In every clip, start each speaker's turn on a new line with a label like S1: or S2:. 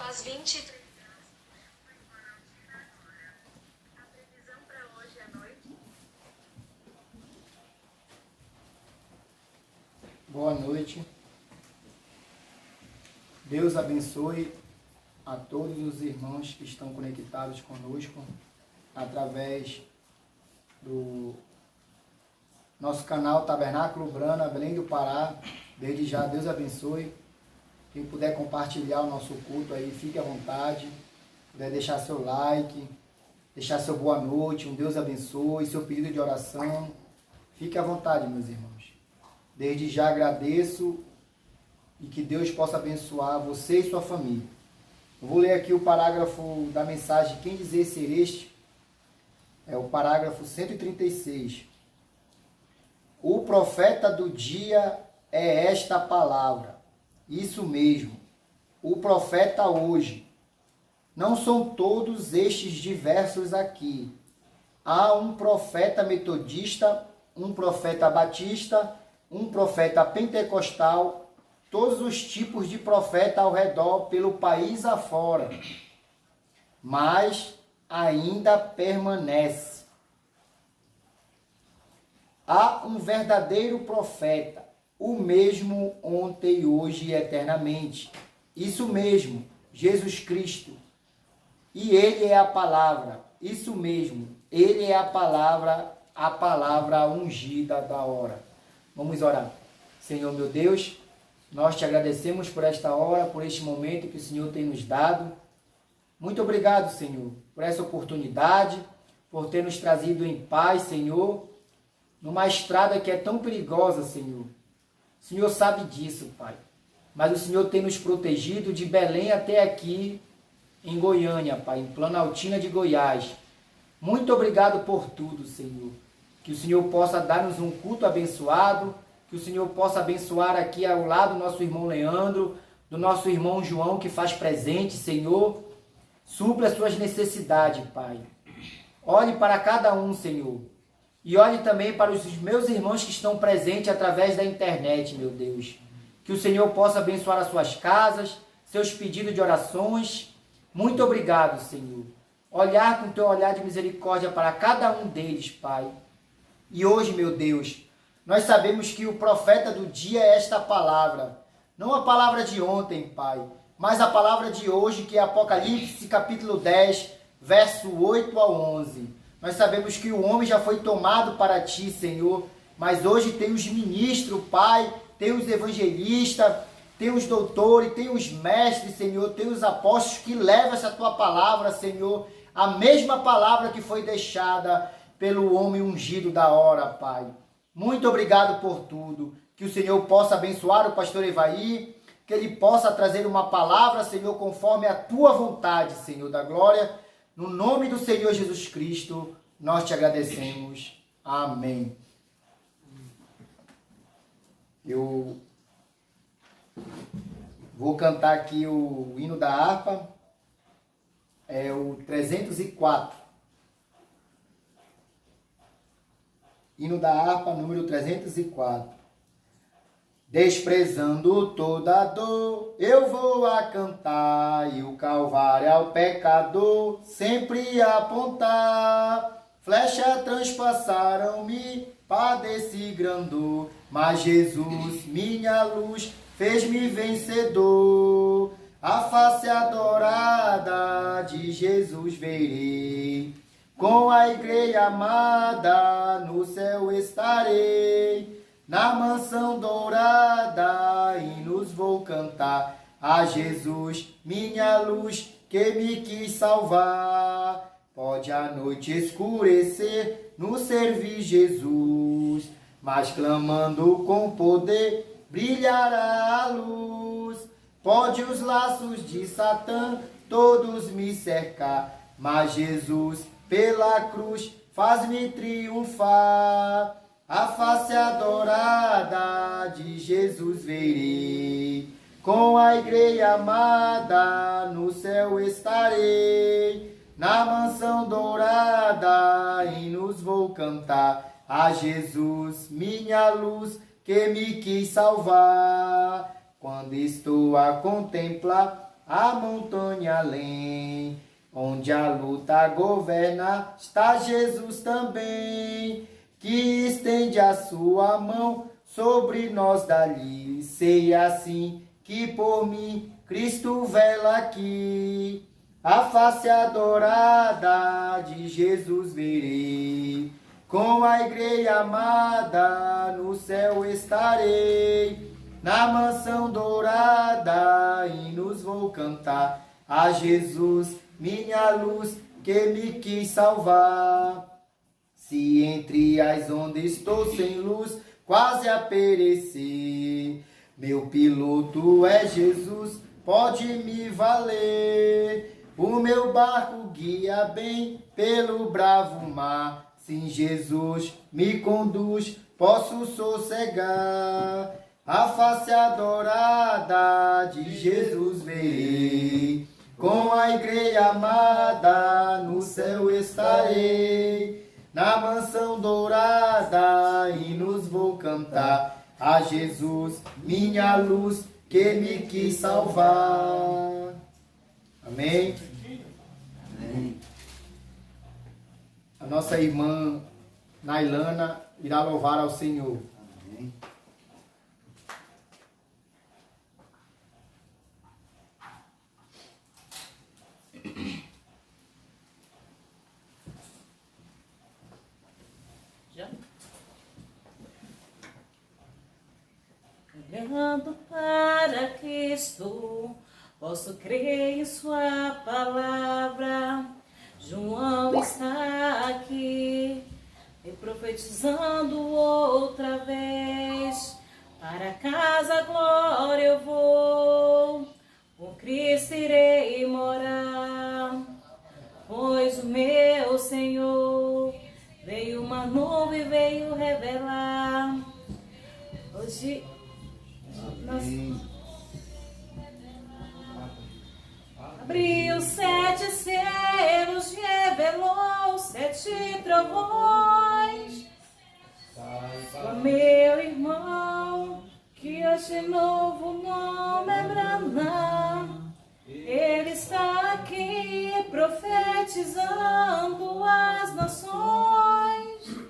S1: Faz 23 graus. A previsão para hoje à noite.
S2: Boa noite. Deus abençoe a todos os irmãos que estão conectados conosco através do nosso canal Tabernáculo Brana, Belém do Pará. Desde já, Deus abençoe. Quem puder compartilhar o nosso culto aí, fique à vontade. Puder deixar seu like, deixar seu boa noite, um Deus abençoe, seu pedido de oração. Fique à vontade, meus irmãos. Desde já agradeço e que Deus possa abençoar você e sua família. Eu vou ler aqui o parágrafo da mensagem Quem Dizer Ser Este. É o parágrafo 136. O profeta do dia é esta palavra. Isso mesmo, o profeta hoje. Não são todos estes diversos aqui. Há um profeta metodista, um profeta batista, um profeta pentecostal, todos os tipos de profeta ao redor pelo país afora. Mas ainda permanece. Há um verdadeiro profeta, o mesmo ontem, hoje e eternamente. Isso mesmo, Jesus Cristo. E Ele é a palavra. Isso mesmo, Ele é a palavra ungida da hora. Vamos orar. Senhor meu Deus, nós te agradecemos por esta hora, por este momento que o Senhor tem nos dado. Muito obrigado, Senhor, por essa oportunidade, por ter nos trazido em paz, Senhor, numa estrada que é tão perigosa, Senhor. O Senhor sabe disso, Pai. Mas o Senhor tem nos protegido de Belém até aqui, em Goiânia, Pai, em Planaltina de Goiás. Muito obrigado por tudo, Senhor. Que o Senhor possa dar-nos um culto abençoado, que o Senhor possa abençoar aqui ao lado do nosso irmão Leandro, do nosso irmão João, que faz presente, Senhor. Supra as suas necessidades, Pai. Olhe para cada um, Senhor. E olhe também para os meus irmãos que estão presentes através da internet, meu Deus. Que o Senhor possa abençoar as suas casas, seus pedidos de orações. Muito obrigado, Senhor. Olhar com teu olhar de misericórdia para cada um deles, Pai. E hoje, meu Deus, nós sabemos que o profeta do dia é esta palavra. Não a palavra de ontem, Pai, mas a palavra de hoje, que é Apocalipse, capítulo 10, verso 8 a 11. Nós sabemos que o homem já foi tomado para ti, Senhor, mas hoje tem os ministros, Pai, tem os evangelistas, tem os doutores, tem os mestres, Senhor, tem os apóstolos que levam essa tua palavra, Senhor, a mesma palavra que foi deixada pelo homem ungido da hora, Pai. Muito obrigado por tudo. Que o Senhor possa abençoar o pastor Evaí, que ele possa trazer uma palavra, Senhor, conforme a tua vontade, Senhor da glória. No nome do Senhor Jesus Cristo, nós te agradecemos. Amém. Eu vou cantar aqui o hino da harpa, é o 304. Hino da harpa, número 304. Desprezando toda dor, eu vou a cantar, e o Calvário ao pecador sempre apontar. Flecha transpassaram-me, padeci grandor, mas Jesus, minha luz, fez-me vencedor. A face adorada de Jesus verei, com a igreja amada no céu estarei. Na mansão dourada hinos vou cantar a Jesus, minha luz, que me quis salvar. Pode a noite escurecer no servir Jesus, mas clamando com poder brilhará a luz. Pode os laços de Satã todos me cercar, mas Jesus pela cruz faz-me triunfar. A face adorada de Jesus verei, com a igreja amada no céu estarei. Na mansão dourada hinos vou cantar a Jesus, minha luz, que me quis salvar. Quando estou a contemplar a montanha além. Onde a luta governa, está Jesus também, que estende a sua mão sobre nós dali. Sei assim que por mim Cristo vela aqui, a face adorada de Jesus verei. Com a igreja amada no céu estarei, na mansão dourada hinos vou cantar a Jesus, minha luz, que me quis salvar. Se entre as ondas estou sem luz, quase a perecer, meu piloto é Jesus, pode me valer. O meu barco guia bem pelo bravo mar. Sim, Jesus me conduz, posso sossegar. A face adorada de Jesus verei. Com a igreja amada no céu estarei. Na mansão dourada hinos vou cantar a Jesus, minha luz, que me quis salvar. Amém? Amém. A nossa irmã Nailana irá louvar ao Senhor. Amém.
S3: Olhando para Cristo, posso crer em sua palavra. João está aqui, me profetizando outra vez. Para casa glória eu vou, com Cristo irei morar. Pois o meu Senhor veio uma nuvem e veio revelar. Hoje abriu 7 selos, revelou 7 trovões. O meu irmão, que hoje novo nome é Branham, ele está aqui profetizando as nações.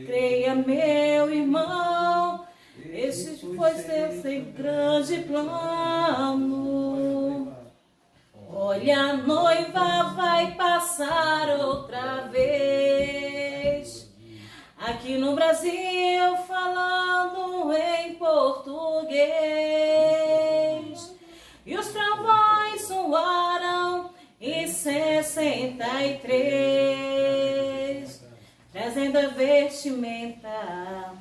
S3: Creia, meu irmão, este foi seu grande plano. Olha, a noiva vai passar outra vez. Aqui no Brasil, falando em português. E os trovões soaram em 63, trazendo a vestimenta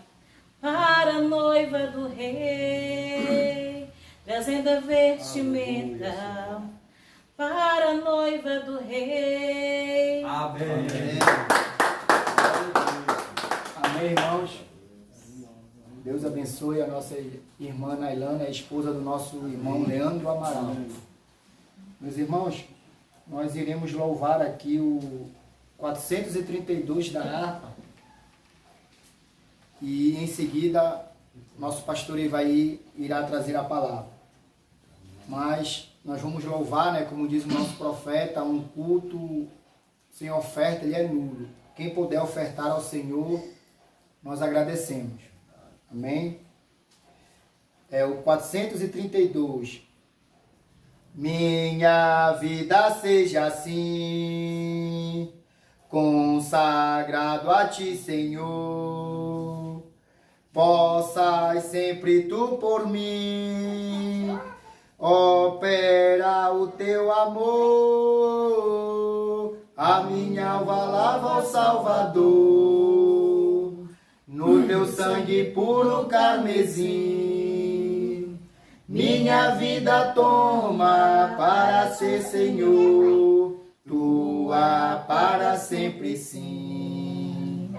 S3: para a noiva do rei, trazendo a vestimenta para a noiva do rei.
S2: Amém. Amém, irmãos. Deus abençoe a nossa irmã Nailana, a esposa do nosso irmão Leandro Amaral. Meus irmãos, nós iremos louvar aqui o 432 da harpa. E em seguida, nosso pastor irá trazer a palavra. Mas nós vamos louvar, né, como diz o nosso profeta, um culto sem oferta, ele é nulo. Quem puder ofertar ao Senhor, nós agradecemos. Amém? É o 432. Minha vida seja assim, consagrado a Ti, Senhor. Possas sempre Tu por mim opera o Teu amor. A minha alma lava ao Salvador, no Teu sangue puro carmesim. Minha vida toma para ser Senhor, Tua para sempre sim.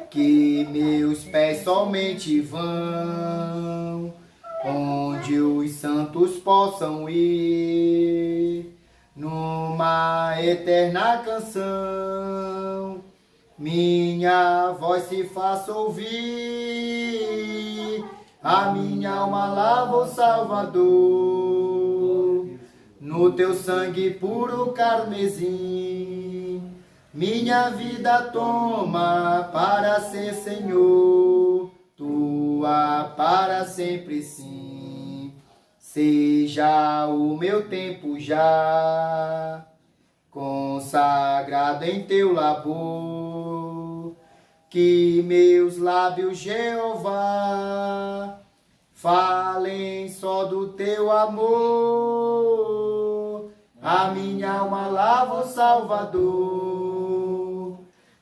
S2: Que meus pés somente vão onde os santos possam ir, numa eterna canção, minha voz se faça ouvir. A minha alma lava o Salvador, no teu sangue puro carmesim. Minha vida toma para ser Senhor, tua para sempre sim. Seja o meu tempo já consagrado em teu labor, que meus lábios, Jeová, falem só do teu amor. A minha alma lava, ó Salvador,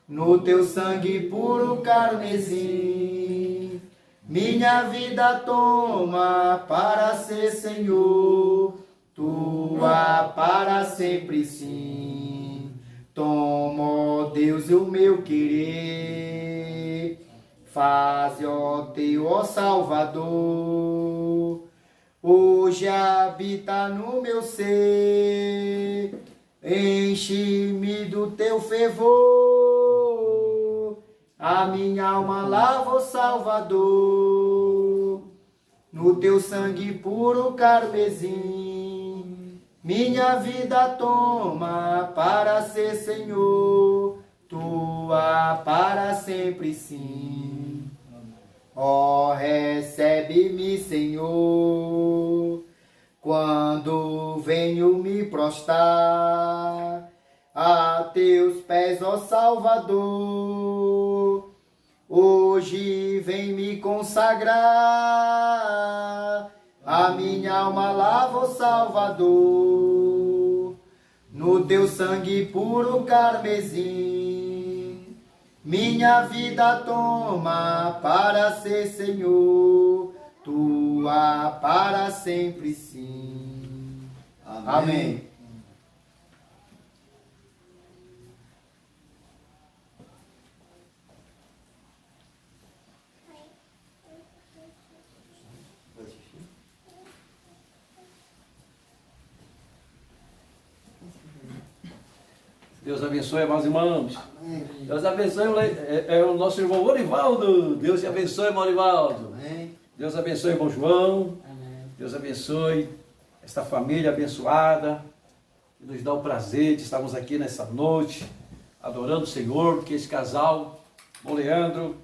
S2: no teu sangue puro carmesim. Minha vida toma para ser Senhor, tua para sempre sim. Toma, ó Deus, o meu querer, faze, ó teu, ó Salvador, hoje habita no meu ser, enche-me do teu fervor, a minha alma lava, ó Salvador, no teu sangue puro carmesim. Minha vida toma para ser Senhor, tua para sempre sim. Ó, recebe-me, Senhor, quando venho me prostrar a teus pés, ó Salvador. Hoje vem me consagrar, a minha alma lava, ó Salvador, no teu sangue puro carmesim. Minha vida toma para ser Senhor, tua para sempre sim. Amém.
S4: Deus abençoe, amados irmãos. Deus abençoe o nosso irmão Morivaldo. Deus te abençoe, Morivaldo. Deus abençoe, irmão João. Deus abençoe esta família abençoada, que nos dá o prazer de estarmos aqui nessa noite, adorando o Senhor, porque esse casal, o Leandro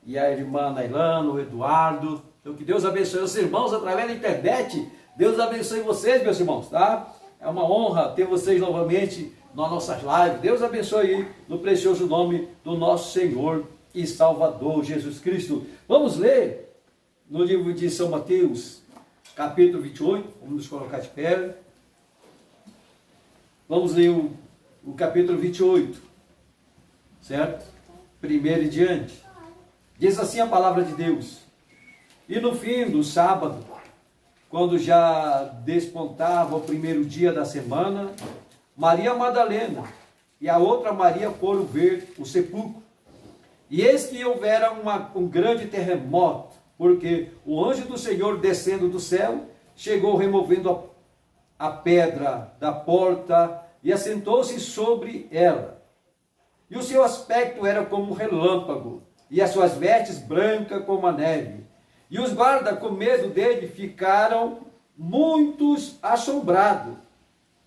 S4: e a irmã Nailana, o Eduardo, então que Deus abençoe os irmãos através da internet. Deus abençoe vocês, meus irmãos, tá? É uma honra ter vocês novamente nas nossas lives. Deus abençoe no precioso nome do nosso Senhor e Salvador Jesus Cristo. Vamos ler no livro de São Mateus, capítulo 28, vamos nos colocar de pé. Vamos ler o capítulo 28, certo? Primeiro e diante. Diz assim a palavra de Deus: e no fim do sábado, quando já despontava o primeiro dia da semana, Maria Madalena e a outra Maria foram ver o sepulcro. E eis que houvera um grande terremoto, porque o anjo do Senhor, descendo do céu, chegou removendo a pedra da porta e assentou-se sobre ela. E o seu aspecto era como um relâmpago, e as suas vestes brancas como a neve. E os guardas, com medo dele, ficaram muitos assombrados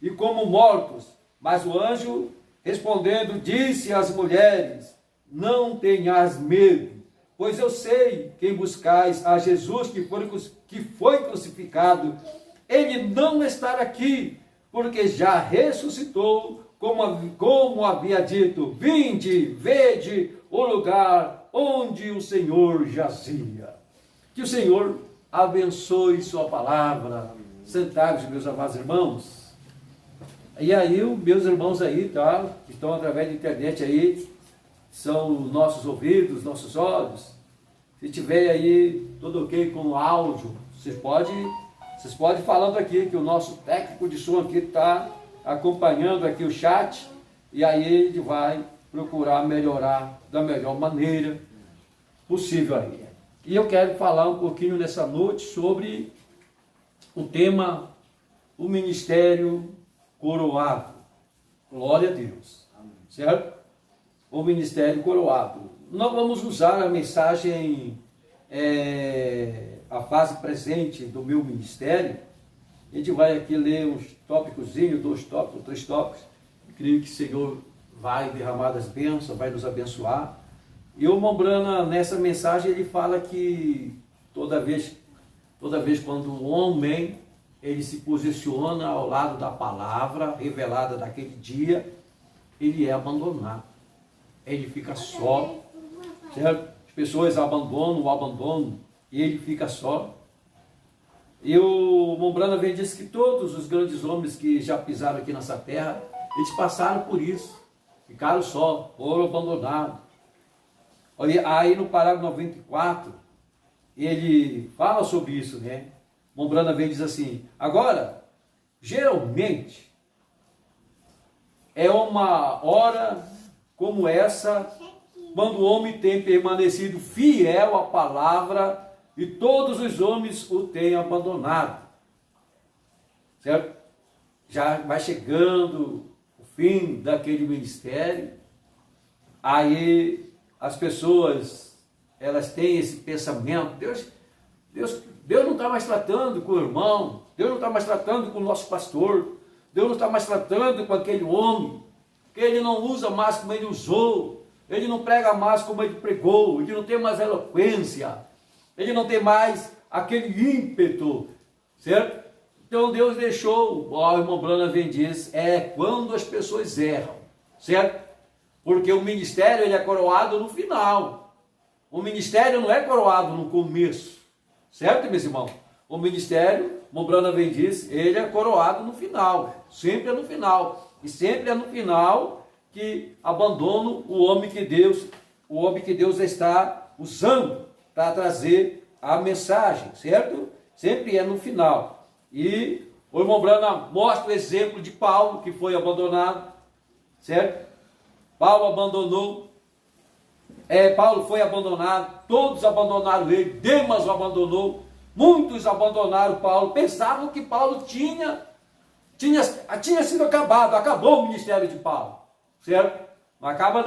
S4: e como mortos. Mas o anjo, respondendo, disse às mulheres: não tenhas medo, pois eu sei quem buscais, a Jesus que foi crucificado. Ele não está aqui, porque já ressuscitou, como havia dito. Vinde, vede o lugar onde o Senhor jazia. Que o Senhor abençoe sua palavra. Sentados, meus amados irmãos. E aí, meus irmãos aí, tá? Que estão através da internet aí, são nossos ouvidos, nossos olhos. Se tiver aí tudo ok com o áudio, vocês podem falando aqui, que o nosso técnico de som aqui está acompanhando aqui o chat, e aí ele vai procurar melhorar da melhor maneira possível aí. E eu quero falar um pouquinho nessa noite sobre o tema, o ministério coroado. Glória a Deus. Certo? O ministério coroado. Nós vamos usar a mensagem, a fase presente do meu ministério, A gente vai aqui ler uns tópicozinhos, 2 tópicos, 3 tópicos. Creio que o Senhor vai derramar das bênçãos, vai nos abençoar. E o Mombrana, nessa mensagem, ele fala que toda vez quando o homem ele se posiciona ao lado da palavra revelada daquele dia, ele é abandonado. Ele fica só, certo? As pessoas abandonam o abandono e ele fica só. E o Mombrana vem diz que todos os grandes homens que já pisaram aqui nessa terra, eles passaram por isso, ficaram só, foram abandonados. Aí no parágrafo 94, ele fala sobre isso, né? Mombrana vem e diz assim: agora, geralmente, é uma hora como essa, quando o homem tem permanecido fiel à palavra e todos os homens o têm abandonado. Certo? Já vai chegando o fim daquele ministério, aí as pessoas, elas têm esse pensamento: Deus não está mais tratando com o irmão, Deus não está mais tratando com o nosso pastor, Deus não está mais tratando com aquele homem, que ele não usa mais como ele usou, ele não prega mais como ele pregou, ele não tem mais eloquência, ele não tem mais aquele ímpeto, certo? Então Deus deixou, o irmão Brana vem diz, quando as pessoas erram, certo? Porque o ministério ele é coroado no final, o ministério não é coroado no começo, certo, meus irmãos? O ministério, o Brana vem diz, ele é coroado no final, sempre é no final, e sempre é no final que abandona o homem que Deus está usando para trazer a mensagem, certo? Sempre é no final. E o irmão Brana mostra o exemplo de Paulo, que foi abandonado, certo? Paulo foi abandonado, todos abandonaram ele, Demas o abandonou, muitos abandonaram Paulo, pensavam que Paulo tinha sido acabou o ministério de Paulo, certo? Não acaba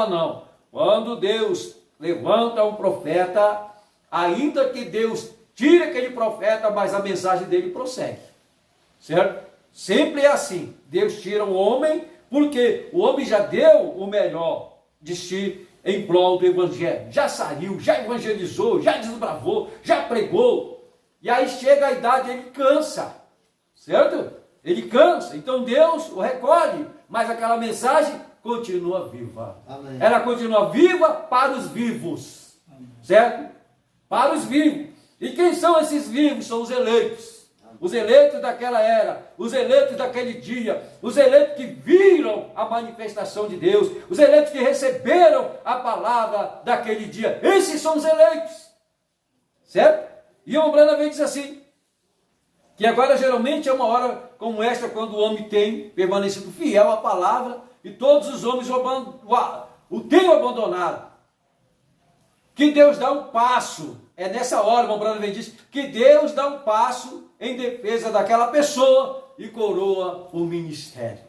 S4: não. Quando Deus levanta um profeta, ainda que Deus tire aquele profeta, mas a mensagem dele prossegue, certo? Sempre é assim, Deus tira um homem, porque o homem já deu o melhor de si em prol do evangelho, já saiu, já evangelizou, já desbravou, já pregou, e aí chega a idade, ele cansa, certo? Ele cansa, então Deus o recolhe, mas aquela mensagem continua viva. Amém. Ela continua viva para os vivos, certo? Para os vivos. E quem são esses vivos? São os eleitos. Os eleitos daquela era, os eleitos daquele dia, os eleitos que viram a manifestação de Deus, os eleitos que receberam a palavra daquele dia. Esses são os eleitos, certo? E o Brana vem diz assim, que agora geralmente é uma hora como esta, quando o homem tem permanecido fiel à palavra e todos os homens o têm abandonado. Que Deus dá um passo, é nessa hora, o Brana vem diz, que Deus dá um passo em defesa daquela pessoa e coroa o ministério,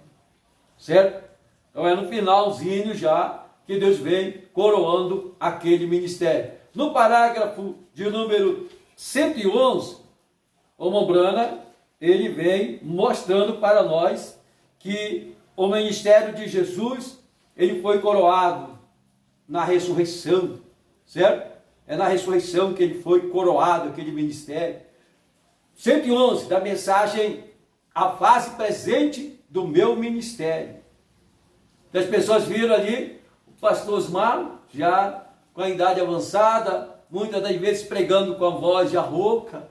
S4: certo? Então é no finalzinho já que Deus vem coroando aquele ministério. No parágrafo de número 111, o Mombrana, ele vem mostrando para nós que o ministério de Jesus, ele foi coroado na ressurreição, certo? É na ressurreição que ele foi coroado, aquele ministério. 111, da mensagem, a fase presente do meu ministério. As pessoas viram ali o pastor Osmar, já com a idade avançada, muitas das vezes pregando com a voz já rouca,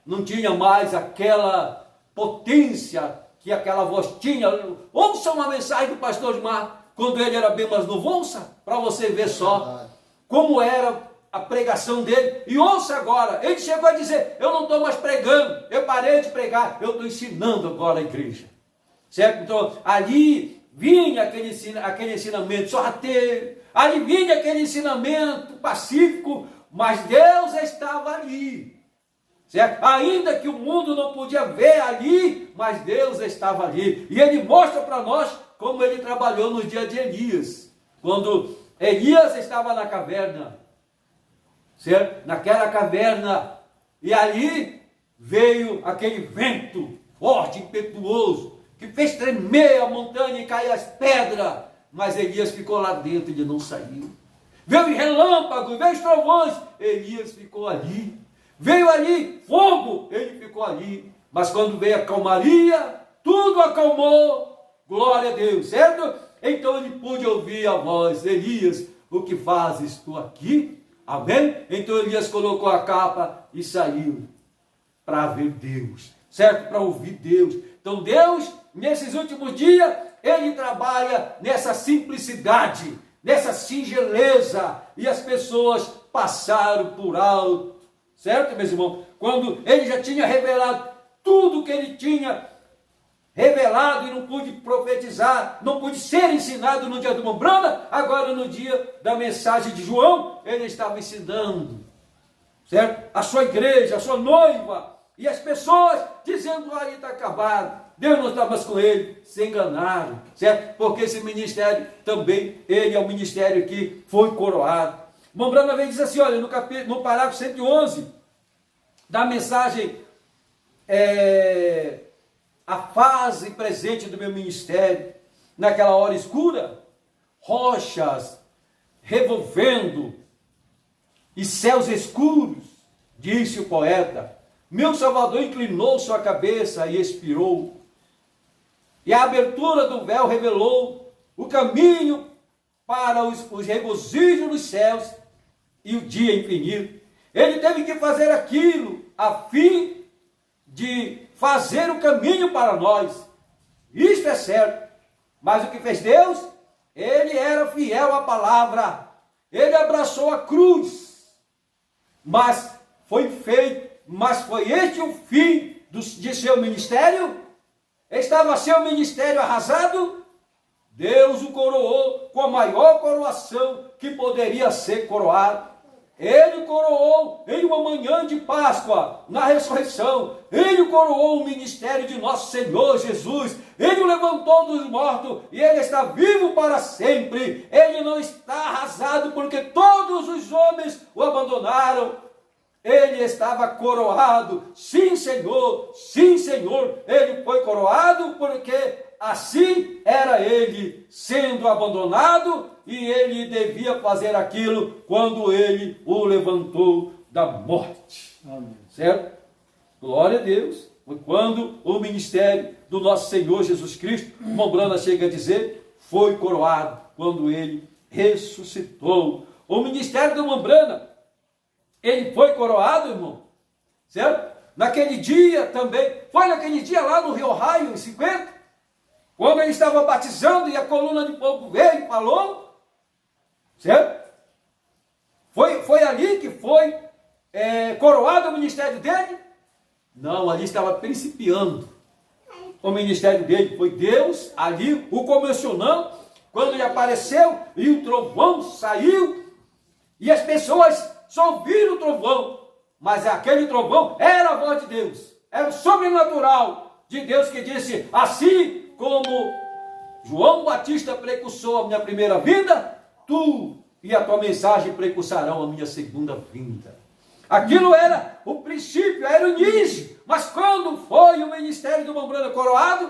S4: não tinha mais aquela potência que aquela voz tinha. Ouça uma mensagem do pastor Osmar, quando ele era bem mais novo, ouça, para você ver só como era a pregação dele, e ouça agora, ele chegou a dizer, eu não estou mais pregando, eu parei de pregar, eu estou ensinando agora a igreja, certo? Então, ali vinha aquele ensinamento sorrateiro, ali vinha aquele ensinamento pacífico, mas Deus estava ali, certo? Ainda que o mundo não podia ver ali, mas Deus estava ali, e ele mostra para nós como ele trabalhou no dia de Elias, quando Elias estava na caverna, certo? Naquela caverna, e ali veio aquele vento forte, impetuoso, que fez tremer a montanha e cair as pedras, mas Elias ficou lá dentro, ele não saiu. Veio relâmpago, veio os trovões, Elias ficou ali. Veio ali fogo, ele ficou ali. Mas quando veio a calmaria, tudo acalmou, glória a Deus, certo? Então ele pôde ouvir a voz: Elias, o que fazes tu aqui? Amém? Então Elias colocou a capa e saiu para ver Deus, certo? Para ouvir Deus. Então Deus, nesses últimos dias, ele trabalha nessa simplicidade, nessa singeleza, e as pessoas passaram por alto, certo, meus irmãos? Quando ele já tinha revelado tudo que ele tinha revelado e não pude profetizar, não pude ser ensinado no dia do Mombrana, agora no dia da mensagem de João, ele estava ensinando, certo? A sua igreja, a sua noiva, e as pessoas dizendo: aí está acabado, Deus não está mais com ele, se enganaram, certo? Porque esse ministério também, ele é um ministério que foi coroado. Mombrana vem dizer assim, olha, no parágrafo 111, da mensagem, a fase presente do meu ministério, naquela hora escura, rochas revolvendo e céus escuros, disse o poeta, meu Salvador inclinou sua cabeça e expirou, e a abertura do véu revelou o caminho para os regozijos nos céus e o dia infinito. Ele teve que fazer aquilo a fim de fazer o caminho para nós. Isto é certo. Mas o que fez Deus? Ele era fiel à palavra. Ele abraçou a cruz. Mas foi este o fim de seu ministério? Estava seu ministério arrasado? Deus o coroou com a maior coroação que poderia ser coroado. Ele coroou em uma manhã de Páscoa, na ressurreição. Ele coroou o ministério de nosso Senhor Jesus. Ele o levantou dos mortos e ele está vivo para sempre. Ele não está arrasado porque todos os homens o abandonaram. Ele estava coroado. Sim, Senhor, sim, Senhor. Ele foi coroado porque assim era ele sendo abandonado e ele devia fazer aquilo quando ele o levantou da morte. Amém. Certo? Glória a Deus. Foi quando o ministério do nosso Senhor Jesus Cristo, Mombrana chega a dizer, foi coroado quando ele ressuscitou. O ministério do Mombrana, ele foi coroado, irmão, certo? Naquele dia também, foi naquele dia lá no Rio Raio, em 50, quando ele estava batizando e a coluna de fogo veio e falou, certo? Foi ali que foi coroado o ministério dele? Não, ali estava principiando o ministério dele. Foi Deus ali o comissionando, quando ele apareceu e o trovão saiu e as pessoas só ouviram o trovão, mas aquele trovão era a voz de Deus, era o sobrenatural de Deus que disse, assim como João Batista precursou a minha primeira vinda, tu e a tua mensagem precursarão a minha segunda vinda. Aquilo era o princípio, era o início, mas quando foi o ministério do Mombrana coroado,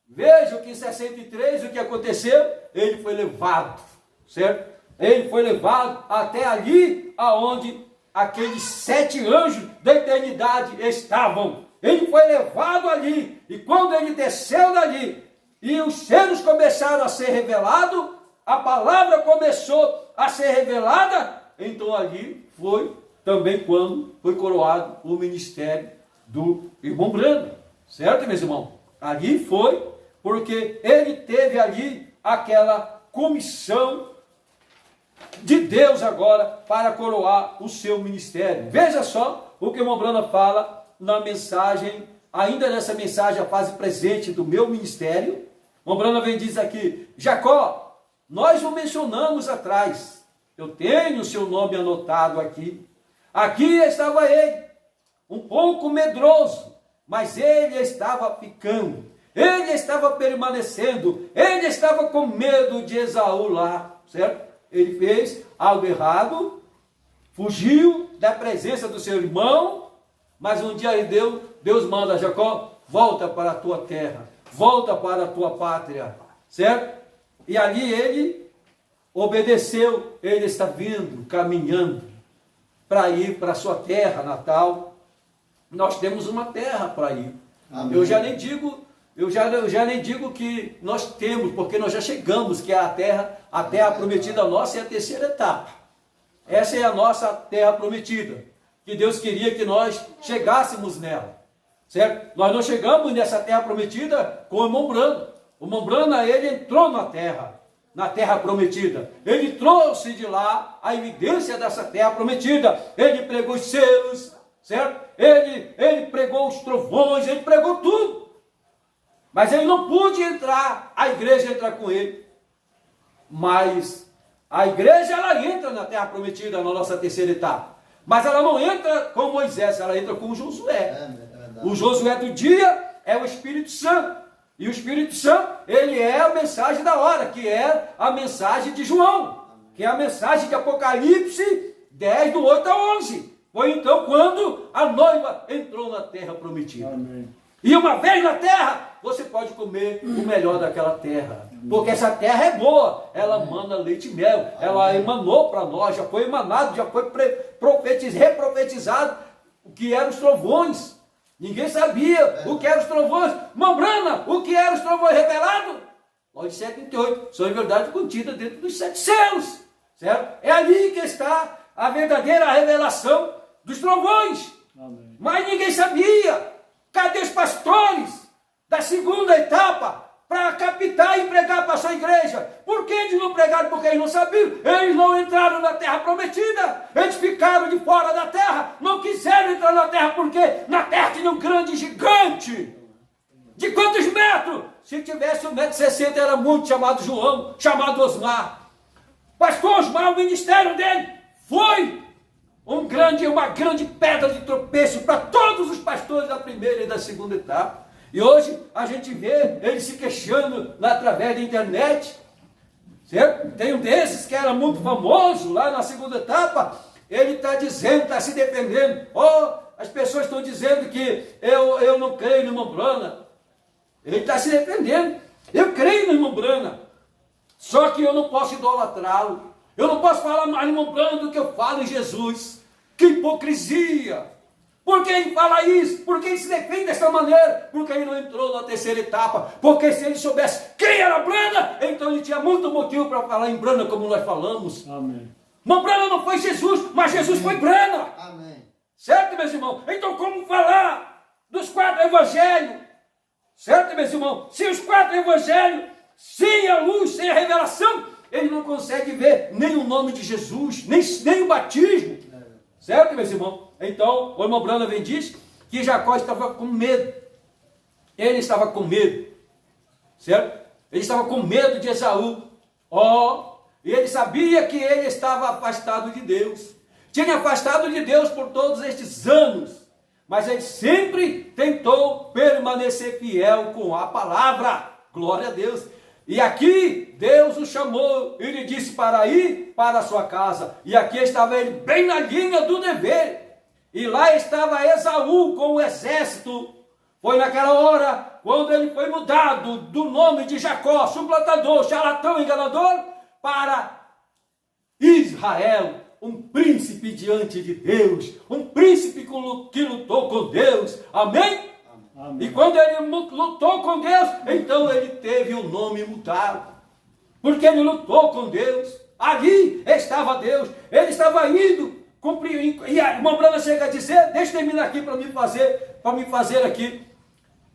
S4: veja que em 63 o que aconteceu, ele foi levado, certo? Ele foi levado até ali aonde aqueles 7 anjos da eternidade estavam. Ele foi levado ali, e quando ele desceu dali, e os selos começaram a ser revelados, a palavra começou a ser revelada, então ali foi também quando foi coroado o ministério do irmão Brando, certo, meus irmãos? Ali foi, porque ele teve ali aquela comissão de Deus agora para coroar o seu ministério. Veja só o que o irmão Brando fala na mensagem, ainda nessa mensagem, a fase presente do meu ministério. O irmão Brando vem diz aqui, Jacó, nós o mencionamos atrás, eu tenho o seu nome anotado aqui. Aqui estava ele, um pouco medroso, mas ele estava ficando, ele estava permanecendo, ele estava com medo de Esaú lá, certo? Ele fez algo errado, fugiu da presença do seu irmão, Mas um dia Deus manda a Jacó, volta para a tua terra, volta para a tua pátria, certo? E ali ele obedeceu, ele está vindo, caminhando para ir para a sua terra natal. Nós temos uma terra para ir. Amém. Eu já nem digo que nós temos, porque nós já chegamos, que é a terra prometida nossa é a terceira etapa. Essa é a nossa terra prometida, que Deus queria que nós chegássemos nela, certo? Nós não chegamos nessa terra prometida com o irmão Brana. O irmão Brana, ele entrou na terra prometida. Ele trouxe de lá a evidência dessa terra prometida. Ele pregou os selos, certo? Ele pregou os trovões, ele pregou tudo. Mas ele não pôde entrar, a igreja entrar com ele. Mas a igreja, ela entra na terra prometida, na nossa terceira etapa. Mas ela não entra com Moisés, ela entra com Josué. O Josué do dia é o Espírito Santo. E o Espírito Santo, ele é a mensagem da hora, que é a mensagem de João, que é a mensagem de Apocalipse 10, do 8 a 11. Foi então quando a noiva entrou na terra prometida. Amém. E uma vez na terra, você pode comer o melhor daquela terra. Porque essa terra é boa, ela emana leite e mel. Ela emanou para nós, já foi emanado, já foi reprofetizado o que eram os trovões. Ninguém sabia o que eram os trovões. Mambrana, o que eram os trovões revelados? Lógico 7:38, são em verdade contidas dentro dos 7 selos. Certo? É ali que está a verdadeira revelação dos trovões. Amém. Mas ninguém sabia. Cadê os pastores da segunda etapa para captar e pregar para a sua igreja? Por que eles não pregaram? Porque eles não sabiam. Eles não entraram na terra prometida. Eles ficaram de fora da terra. Não quiseram entrar na terra porque na terra tinha um grande gigante. De quantos metros? Se tivesse 1,60 m era muito, chamado João, chamado Osmar. Pastor Osmar, o ministério dele foi uma grande pedra de tropeço para todos os pastores da primeira e da segunda etapa. E hoje a gente vê eles se queixando através da internet, certo? Tem um desses que era muito famoso lá na segunda etapa, ele está dizendo, está se defendendo. As pessoas estão dizendo que eu não creio no irmão Brana. Ele está se defendendo. Eu creio no irmão Brana, só que eu não posso idolatrá-lo. Eu não posso falar mais no irmão Brana do que eu falo em Jesus. Que hipocrisia! Por que ele fala isso? Por que ele se defende dessa maneira? Porque ele não entrou na terceira etapa. Porque se ele soubesse quem era Brana, então ele tinha muito motivo para falar em Brana, como nós falamos. Amém. Mas Brana não foi Jesus, mas Jesus foi Brana. Amém. Certo, meus irmãos? Então como falar dos 4 evangelhos? Certo, meus irmãos? Se os 4 evangelhos, sem a luz, sem a revelação, ele não consegue ver nem o nome de Jesus, nem o batismo. Certo, meus irmãos? Então, o irmão Brana vem diz que Jacó estava com medo. Ele estava com medo. Certo? Ele estava com medo de Esaú. E ele sabia que ele estava afastado de Deus. Tinha afastado de Deus por todos estes anos. Mas ele sempre tentou permanecer fiel com a palavra. Glória a Deus. E aqui Deus o chamou e lhe disse para ir para a sua casa. E aqui estava ele bem na linha do dever. E lá estava Esaú com o exército. Foi naquela hora quando ele foi mudado do nome de Jacó, suplantador, charlatão, enganador, para Israel, um príncipe diante de Deus, um príncipe que lutou com Deus. Amém? Amém. E quando ele lutou com Deus, então ele teve o nome mudado. Porque ele lutou com Deus. Ali estava Deus. Ele estava indo cumprir. E a irmã Brana chega a dizer, deixa eu terminar aqui para me fazer aqui,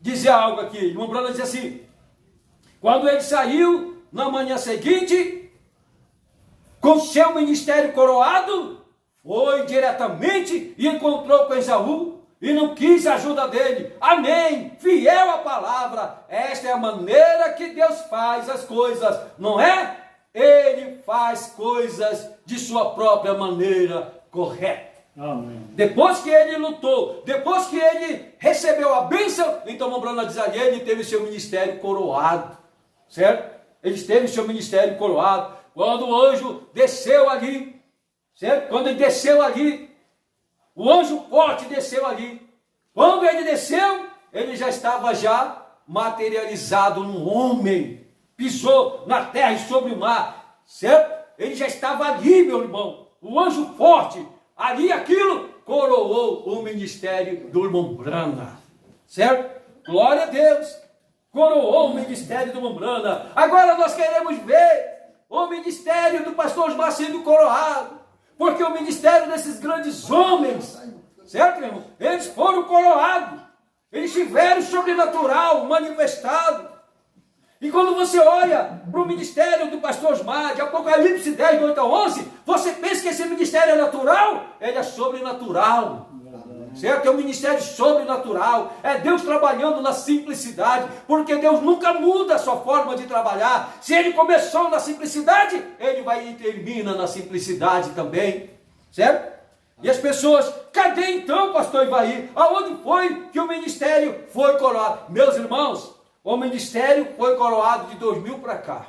S4: dizer algo aqui. A irmã Brana diz assim, quando ele saiu na manhã seguinte, com seu ministério coroado, foi diretamente e encontrou com Esaú. E não quis a ajuda dele. Amém. Fiel à palavra. Esta é a maneira que Deus faz as coisas. Não é? Ele faz coisas de sua própria maneira correta. Amém. Depois que ele lutou, depois que ele recebeu a bênção, então Mambrana diz ali, ele teve seu ministério coroado. Certo? Ele teve seu ministério coroado. Quando o anjo desceu ali, certo? Quando ele desceu ali, o anjo forte desceu ali Quando ele desceu, ele já estava já materializado num homem. Pisou na terra e sobre o mar, certo? Ele já estava ali, meu irmão. O anjo forte, ali aquilo, coroou o ministério do irmão Brana, certo? Glória a Deus. Coroou o ministério do irmão Brana. Agora nós queremos ver o ministério do pastor Osmar sendo coroado. Porque o ministério desses grandes homens, certo, meu irmão? Eles foram coroados. Eles tiveram o sobrenatural manifestado. E quando você olha para o ministério do pastor Osmar, de Apocalipse 10, do 8 a 11, você pensa que esse ministério é natural? Ele é sobrenatural. Certo? É um ministério sobrenatural. É Deus trabalhando na simplicidade. Porque Deus nunca muda a sua forma de trabalhar. Se Ele começou na simplicidade, Ele vai e termina na simplicidade também. Certo? E as pessoas, cadê então, pastor Ivaí? Aonde foi que o ministério foi coroado? Meus irmãos, o ministério foi coroado de 2000 para cá.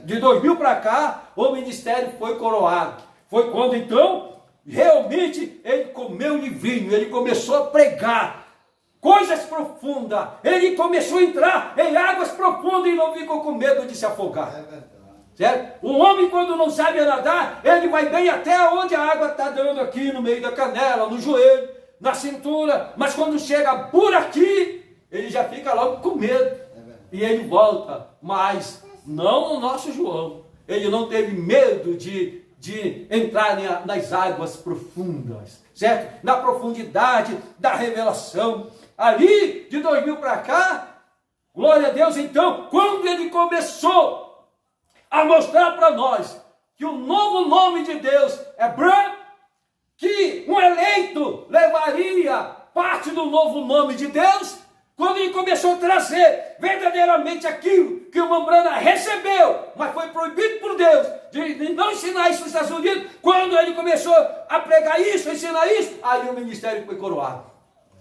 S4: De 2000 para cá, o ministério foi coroado. Foi quando então, realmente, ele comeu livrinho, ele começou a pregar coisas profundas. Ele começou a entrar em águas profundas e não ficou com medo de se afogar. Certo? O homem, quando não sabe nadar, ele vai bem até onde a água está dando aqui, no meio da canela, no joelho, na cintura. Mas quando chega por aqui, ele já fica logo com medo. E ele volta. Mas não o nosso João. Ele não teve medo de entrar nas águas profundas. Certo? Na profundidade da revelação. Ali, de 2000 para cá, glória a Deus, então, quando ele começou a mostrar para nós que o novo nome de Deus é Bran, que um eleito levaria parte do novo nome de Deus, quando ele começou a trazer verdadeiramente aquilo que o Mambrana recebeu, mas foi proibido por Deus de não ensinar isso nos Estados Unidos, quando ele começou a pregar isso, a ensinar isso, aí o ministério foi coroado,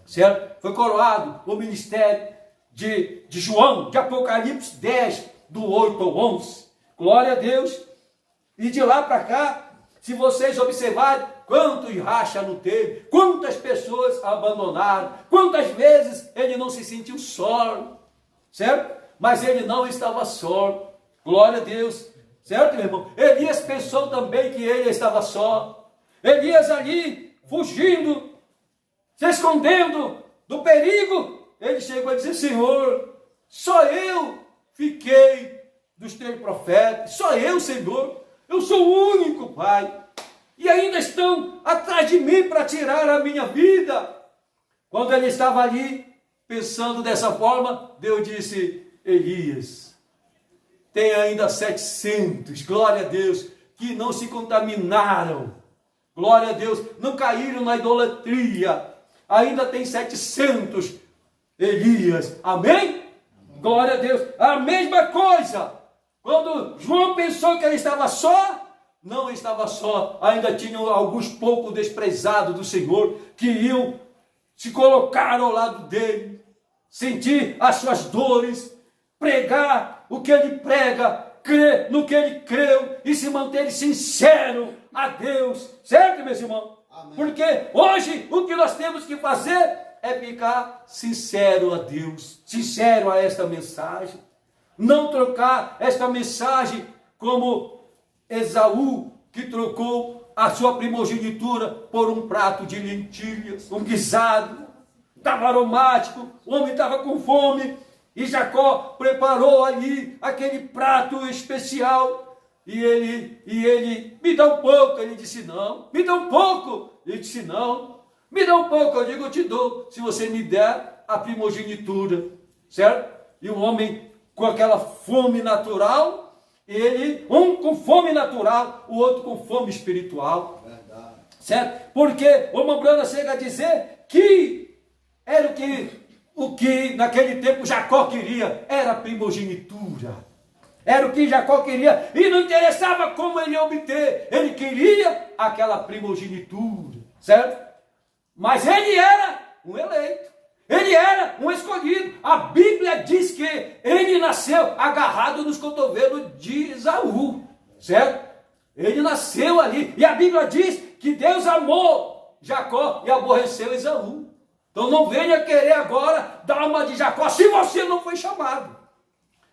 S4: certo? Foi coroado o ministério de João, de Apocalipse 10, do 8 ao 11. Glória a Deus. E de lá para cá, se vocês observarem, quantos racha não teve, quantas pessoas abandonaram, quantas vezes ele não se sentiu só, certo? Mas ele não estava só. Glória a Deus. Certo, meu irmão? Elias pensou também que ele estava só. Elias ali, fugindo, se escondendo do perigo, ele chegou a dizer: Senhor, só eu fiquei dos teus profetas, só eu, Senhor, eu sou o único, Pai, e ainda estão atrás de mim para tirar a minha vida. Quando ele estava ali, pensando dessa forma, Deus disse: Elias, tem ainda 700, glória a Deus, que não se contaminaram, glória a Deus, não caíram na idolatria, ainda tem 700, Elias, amém? Glória a Deus, a mesma coisa. Quando João pensou que ele estava só, não estava só. Ainda tinham alguns poucos desprezados do Senhor que iam se colocar ao lado dele, sentir as suas dores, pregar o que ele prega, crer no que ele creu e se manter sincero a Deus. Certo, meus irmãos? Amém. Porque hoje o que nós temos que fazer é ficar sincero a Deus, sincero a esta mensagem. Não trocar esta mensagem como Esaú, que trocou a sua primogenitura por um prato de lentilhas, um guisado. Estava aromático, o homem estava com fome, e Jacó preparou ali aquele prato especial. E ele, me dá um pouco. Ele disse: não, me dá um pouco. Ele disse: não, me dá um pouco. Eu digo: eu te dou, se você me der a primogenitura, certo? E o homem, com aquela fome natural, um com fome natural, o outro com fome espiritual. Verdade. Certo? Porque o Mambrana chega a dizer que era o que naquele tempo Jacó queria, era a primogenitura. Era o que Jacó queria, e não interessava como ele ia obter, ele queria aquela primogenitura, certo? Mas ele era um eleito. Ele era um escolhido. A Bíblia diz que ele nasceu agarrado nos cotovelos de Esaú, certo? Ele nasceu ali. E a Bíblia diz que Deus amou Jacó e aborreceu Esaú. Então não venha querer agora dar uma de Jacó, se você não foi chamado.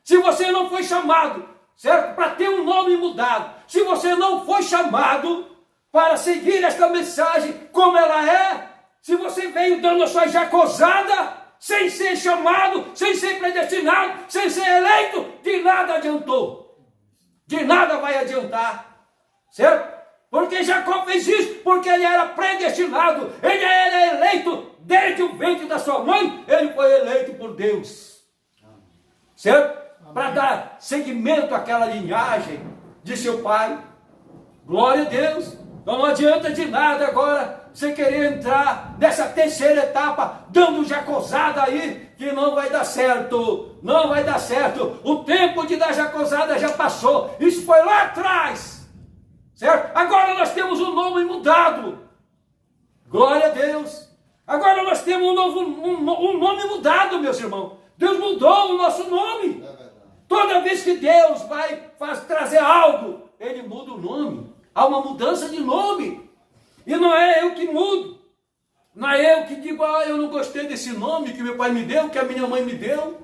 S4: Se você não foi chamado, certo? Para ter um nome mudado. Se você não foi chamado para seguir esta mensagem como ela é, se você veio dando a sua jacozada, sem ser chamado, sem ser predestinado, sem ser eleito, de nada adiantou. De nada vai adiantar, certo? Porque Jacó fez isso, porque ele era predestinado, ele era eleito desde o ventre da sua mãe, ele foi eleito por Deus, certo? Para dar seguimento àquela linhagem de seu pai. Glória a Deus. Então não adianta de nada agora você querer entrar nessa terceira etapa, dando jacozada aí, que não vai dar certo. Não vai dar certo. O tempo de dar jacozada já passou. Isso foi lá atrás. Certo? Agora nós temos um nome mudado. Glória a Deus. Agora nós temos um nome mudado, meus irmãos. Deus mudou o nosso nome. Toda vez que Deus vai trazer algo, Ele muda o nome. Há uma mudança de nome. E não é eu que mudo. Não é eu que digo, eu não gostei desse nome que meu pai me deu, que a minha mãe me deu.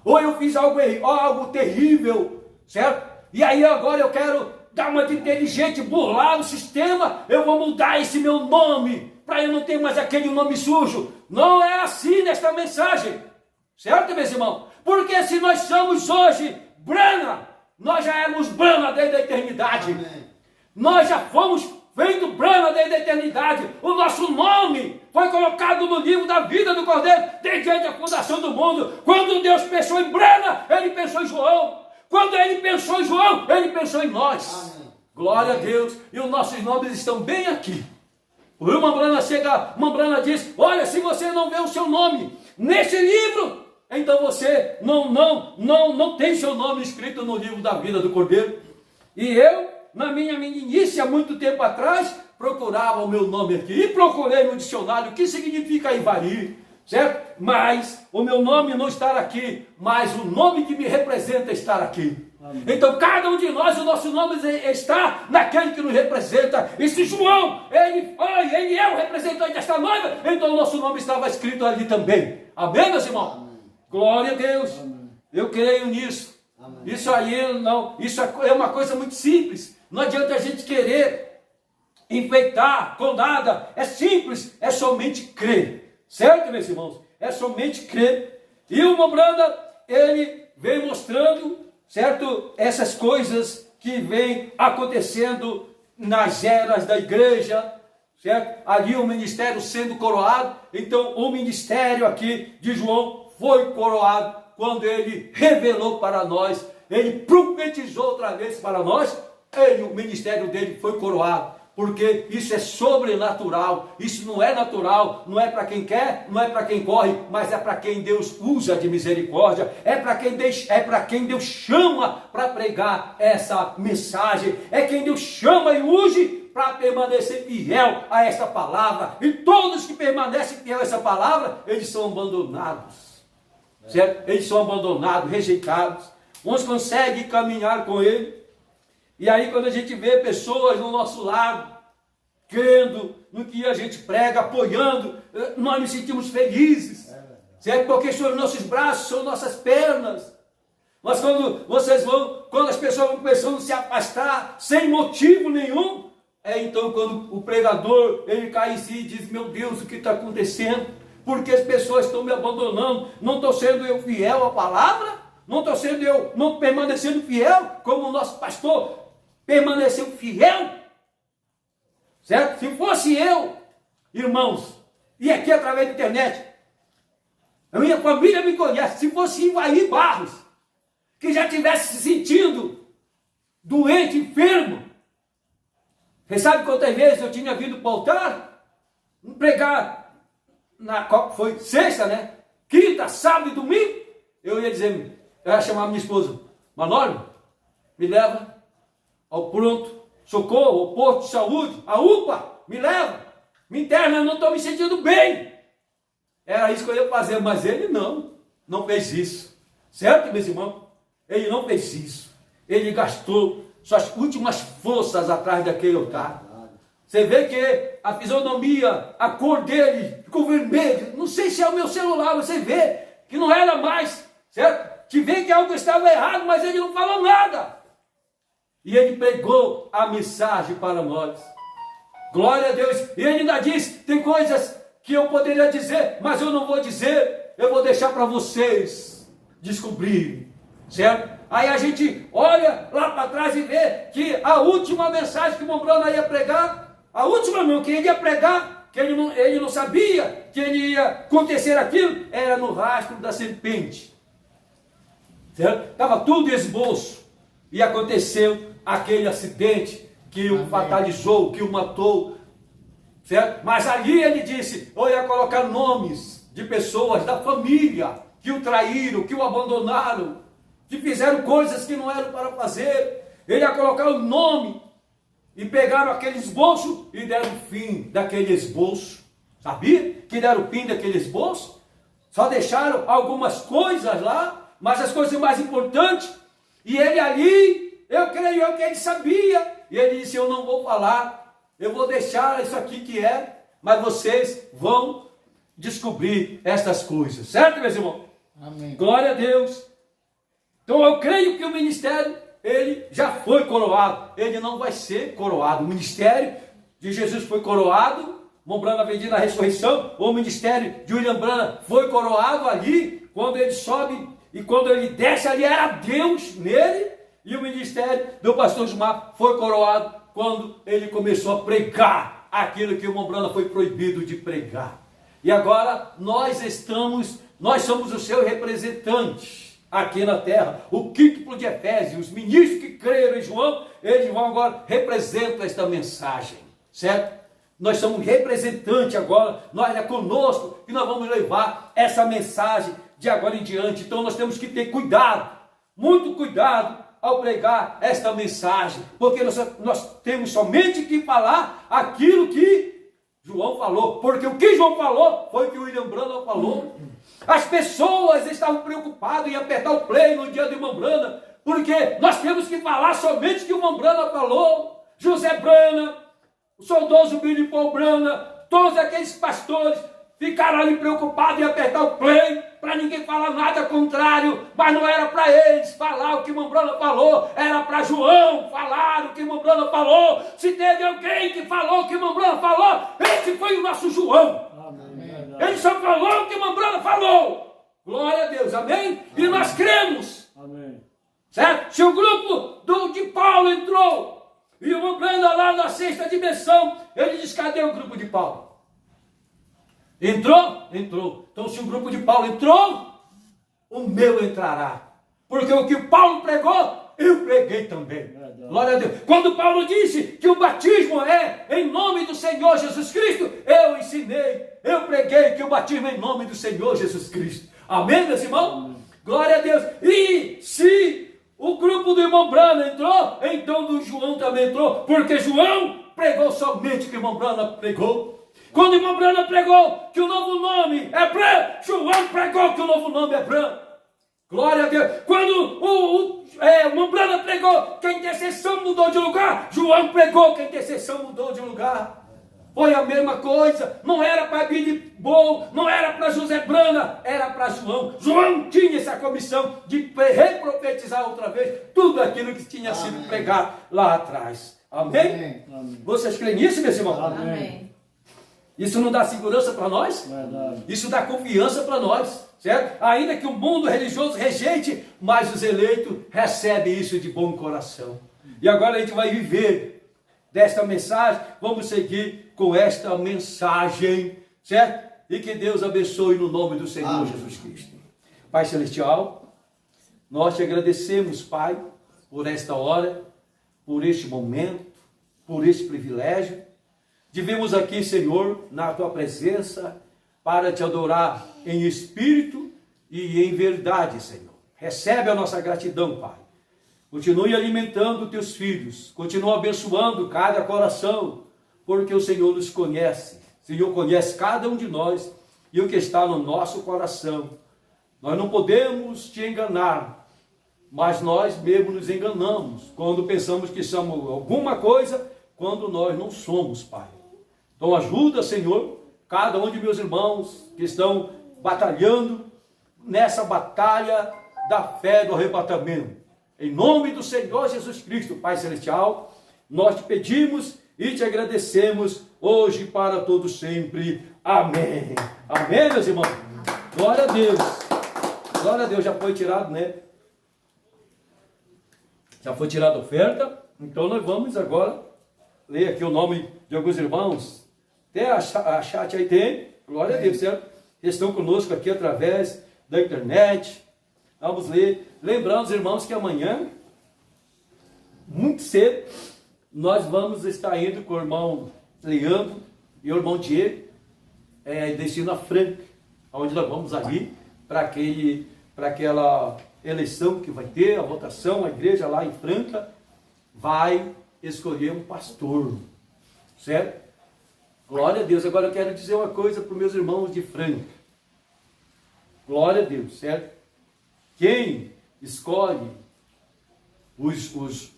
S4: Ou eu fiz algo terrível, certo? E aí agora eu quero dar uma de inteligente, burlar o sistema. Eu vou mudar esse meu nome, para eu não ter mais aquele nome sujo. Não é assim nesta mensagem. Certo, meus irmãos? Porque se nós somos hoje Brana, nós já éramos Brana desde a eternidade. Amém. Nós já fomos feitos Brana desde a eternidade. O nosso nome foi colocado no livro da vida do Cordeiro desde a fundação do mundo. Quando Deus pensou em Brana, Ele pensou em João. Quando Ele pensou em João, Ele pensou em nós. Amém. Glória a Deus. E os nossos nomes estão bem aqui. Uma Brana diz, olha, se você não vê o seu nome nesse livro, então você não tem seu nome escrito no livro da vida do Cordeiro. E eu, na minha meninice, há muito tempo atrás, procurava o meu nome aqui. E procurei no dicionário o que significa Ivari, certo? Mas o meu nome não está aqui, mas o nome que me representa está aqui. Amém. Então cada um de nós, o nosso nome está naquele que nos representa. E se João, ele é o representante desta noiva, então o nosso nome estava escrito ali também. Amém, meus irmãos? Amém. Glória a Deus. Amém. Eu creio nisso. Amém. Isso aí não, isso é uma coisa muito simples. Não adianta a gente querer enfeitar com nada. É simples, é somente crer. Certo, meus irmãos? É somente crer. E o Mombrana, ele vem mostrando, certo, essas coisas que vêm acontecendo nas eras da igreja, certo? Ali o ministério sendo coroado. Então o ministério aqui de João foi coroado quando ele revelou para nós, ele profetizou outra vez para nós, o ministério dele foi coroado, porque isso é sobrenatural, isso não é natural, não é para quem quer, não é para quem corre, mas é para quem Deus usa de misericórdia, é para quem Deus chama para pregar essa mensagem, é quem Deus chama e use para permanecer fiel a esta palavra. E todos que permanecem fiel a essa palavra, eles são abandonados. Certo? Eles são abandonados, rejeitados. Uns conseguem caminhar com ele. E aí quando a gente vê pessoas no nosso lado, crendo no que a gente prega, apoiando, nós nos sentimos felizes. Certo? Porque são os nossos braços, são nossas pernas. Mas quando as pessoas vão começando a se afastar, sem motivo nenhum, então quando o pregador, ele cai em si e diz, meu Deus, o que está acontecendo? Porque as pessoas estão me abandonando, não estou sendo eu fiel à palavra, não permanecendo fiel, como o nosso pastor permaneceu fiel, certo? Se fosse eu, irmãos, e aqui através da internet, a minha família me conhece, se fosse Ivaí Barros, que já tivesse se sentindo doente, enfermo, você sabe quantas vezes eu tinha vindo para o altar, pregar, foi sexta, né? Quinta, sábado e domingo, eu ia chamar minha esposa, Manólio, me leva ao pronto socorro, ao posto de saúde, a UPA, me leva, me interna, eu não estou me sentindo bem. Era isso que eu ia fazer, mas ele não fez isso. Certo, meus irmãos? Ele não fez isso. Ele gastou suas últimas forças atrás daquele altar. Você vê que a fisionomia, a cor dele ficou vermelho. Não sei se é o meu celular, você vê que não era mais, certo? Te vê que algo estava errado, mas ele não falou nada. E ele pregou a mensagem para nós. Glória a Deus. E ele ainda diz, tem coisas que eu poderia dizer, mas eu não vou dizer. Eu vou deixar para vocês descobrirem, certo? Aí a gente olha lá para trás e vê que a última mensagem que Mombrana ia pregar, a última não, que ele ia pregar, que ele não sabia que ele ia acontecer aquilo, era no rastro da serpente. Certo? Estava tudo esboço. E aconteceu aquele acidente que o fatalizou, que o matou. Certo? Mas ali ele disse, eu ia colocar nomes de pessoas da família que o traíram, que o abandonaram, que fizeram coisas que não eram para fazer. Ele ia colocar o nome. E pegaram aquele esboço e deram fim daquele esboço. Sabia que deram fim daquele esboço? Só deixaram algumas coisas lá, mas as coisas mais importantes. E ele ali, eu creio que ele sabia. E ele disse, eu não vou falar, eu vou deixar isso aqui que é, mas vocês vão descobrir estas coisas. Certo, meus irmãos?
S2: Amém.
S4: Glória a Deus. Então eu creio que o ministério, ele já foi coroado, ele não vai ser coroado. O ministério de Jesus foi coroado, Mombrana veio na ressurreição. O ministério de William Branham foi coroado ali, quando ele sobe e quando ele desce ali, era Deus nele. E o ministério do pastor Gilmar foi coroado quando ele começou a pregar aquilo que o Mombrana foi proibido de pregar. E agora nós somos os seus representantes aqui na terra. O quíntuplo de Efésios, os ministros que creram em João, eles vão agora representar esta mensagem, certo? Nós somos representantes agora, nós é conosco que nós vamos levar essa mensagem de agora em diante. Então nós temos que ter cuidado, muito cuidado ao pregar esta mensagem, porque nós temos somente que falar aquilo que João falou, porque o que João falou foi o que o William Branham falou. As pessoas estavam preocupadas em apertar o play no dia de Mombrana, porque nós temos que falar somente o que o Mombrana falou. José Branham, o saudoso Billy Paul Branham, todos aqueles pastores ficaram ali preocupados em apertar o play, para ninguém falar nada contrário, mas não era para eles falar o que Mombrana falou, era para João falar o que Mombrana falou. Se teve alguém que falou o que Mombrana falou, esse foi o nosso João. Ele só falou o que Mombrana falou. Glória a Deus, amém? E nós cremos. Amém. Certo? Se o grupo de Paulo entrou, e o Mombrana lá na sexta dimensão, ele diz, cadê o grupo de Paulo? Entrou? Entrou. Então se o grupo de Paulo entrou, o meu entrará. Porque o que Paulo pregou, eu preguei também. Glória a Deus. Quando Paulo disse que o batismo é em nome do Senhor Jesus Cristo, eu ensinei, eu preguei que o batismo é em nome do Senhor Jesus Cristo. Amém, meus irmãos? Amém. Glória a Deus. E se o grupo do irmão Branham entrou, então do João também entrou, porque João pregou somente o que o irmão Branham pregou. Quando o irmão Branham pregou que o novo nome é Branham, João pregou que o novo nome é Branham. Glória a Deus. Quando o irmão Branham pregou que a intercessão mudou de lugar, João pregou que a intercessão mudou de lugar. Foi a mesma coisa. Não era para Billy Paul, não era para José Branham, era para João. João tinha essa comissão de reprofetizar outra vez tudo aquilo que tinha sido pregado lá atrás. Amém? Amém. Vocês creem nisso, meus irmãos?
S3: Amém.
S4: Isso não dá segurança para nós?
S2: Verdade.
S4: Isso dá confiança para nós, certo? Ainda que o mundo religioso rejeite, mas os eleitos recebem isso de bom coração. E agora a gente vai viver desta mensagem, vamos seguir com esta mensagem, certo? E que Deus abençoe no nome do Senhor Jesus Cristo. Pai Celestial, nós te agradecemos, Pai, por esta hora, por este momento, por este privilégio. Estivemos aqui, Senhor, na Tua presença, para Te adorar em espírito e em verdade, Senhor. Recebe a nossa gratidão, Pai. Continue alimentando Teus filhos, continue abençoando cada coração, porque o Senhor nos conhece. O Senhor conhece cada um de nós e o que está no nosso coração. Nós não podemos Te enganar, mas nós mesmos nos enganamos quando pensamos que somos alguma coisa quando nós não somos, Pai. Então ajuda, Senhor, cada um de meus irmãos que estão batalhando nessa batalha da fé do arrebatamento. Em nome do Senhor Jesus Cristo, Pai Celestial, nós te pedimos e te agradecemos hoje e para todos sempre. Amém. Amém, meus irmãos. Glória a Deus. Glória a Deus, já foi tirado, né? Já foi tirada a oferta. Então nós vamos agora ler aqui o nome de alguns irmãos. Até a chat aí tem. Glória a Deus, certo? Eles estão conosco aqui através da internet. Vamos ler. Lembrando os irmãos que amanhã, muito cedo, nós vamos estar indo com o irmão Leandro e o irmão Diego, destino a Franca, onde nós vamos ali para aquela eleição que vai ter, a votação, a igreja lá em Franca vai escolher um pastor, certo? Glória a Deus. Agora eu quero dizer uma coisa para os meus irmãos de Franca. Glória a Deus, certo? Quem escolhe